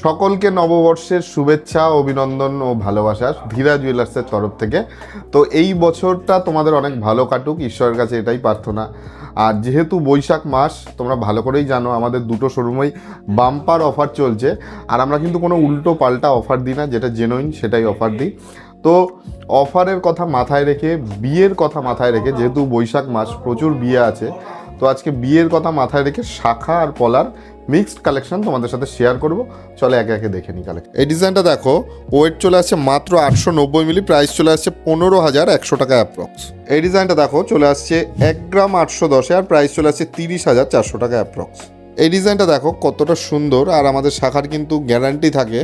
সকলকে নববর্ষের শুভেচ্ছা, অভিনন্দন ও ভালোবাসা ধীরা জুয়েলার্সের তরফ থেকে। তো এই বছরটা তোমাদের অনেক ভালো কাটুক, ঈশ্বরের কাছে এটাই প্রার্থনা। আর যেহেতু বৈশাখ মাস, তোমরা ভালো করেই জানো আমাদের দুটো শোরুমেই বাম্পার অফার চলছে। আর আমরা কিন্তু কোনো উল্টো পাল্টা অফার দিই না, যেটা জেনুইন সেটাই অফার দিই। তো অফারের কথা মাথায় রেখে, বিয়ের কথা মাথায় রেখে, যেহেতু বৈশাখ মাস প্রচুর বিয়ে আছে, তো আজকে বিয়ের কথা মাথায় রেখে শাখা আর পলার মিক্সড কালেকশন তোমাদের সাথে শেয়ার করব। চলে একে একে দেখে নিই কালেকশন। এই ডিজাইনটা দেখো, ওয়েট চলে আসছে মাত্র 890 মিলি, প্রাইস চলে আসছে 15,100 টাকা অ্যাপ্রক্স। এই ডিজাইনটা দেখো চলে আসছে 1 গ্রাম 810, আর প্রাইস চলে আসছে 30,400 টাকা অ্যাপ্রক্স। এই ডিজাইনটা দেখো কতটা সুন্দর, আর আমাদের শাখার কিন্তু গ্যারান্টি থাকে।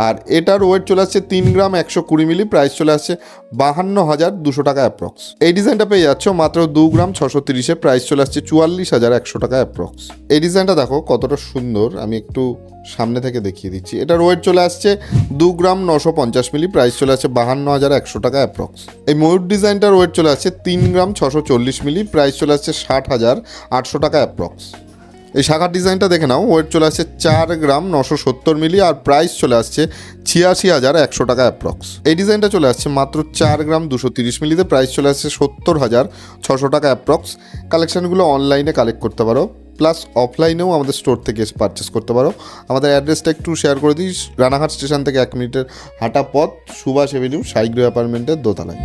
আর এটার ওয়েট চলে আসছে 3 গ্রাম 120 মিলি, প্রাইস চলে আসছে 52,200 টাকা অ্যাপ্রক্স। এই ডিজাইনটা পেয়ে যাচ্ছ মাত্র 2 গ্রাম 630-এ, প্রাইস চলে আসছে 44,100 টাকা অ্যাপ্রক্স। এই ডিজাইনটা দেখো কতটা সুন্দর, আমি একটু সামনে থেকে দেখিয়ে দিচ্ছি। এটার ওয়েট চলে আসছে 2 গ্রাম 950 মিলি, প্রাইস চলে আসছে 52,100 টাকা অ্যাপ্রক্স। এই ময়ূর ডিজাইনটার ওয়েট চলে আসছে 3 গ্রাম 640 মিলি, প্রাইস চলে আসছে 60,800 টাকা অ্যাপ্রক্স। এই শাখার ডিজাইনটা দেখে নাও, ওয়েট চলে আসছে 4 গ্রাম 970 মিলি, আর প্রাইস চলে আসছে 86,100 টাকা অ্যাপ্রক্স। এই ডিজাইনটা চলে আসছে মাত্র 4 গ্রাম 230 মিলিতে, প্রাইস চলে আসছে 70,600 টাকা অ্যাপ্রক্স। কালেকশানগুলো অনলাইনে কালেক্ট করতে পারো, প্লাস অফলাইনেও আমাদের স্টোর থেকে এসে পারচেস করতে পারো। আমাদের অ্যাড্রেসটা একটু শেয়ার করে দিই। রানাঘাট স্টেশন থেকে 1 মিনিটের হাঁটা পথ, সুভাষ এভিনিউ, সাইগ্রো অ্যাপার্টমেন্টের দোতলায়।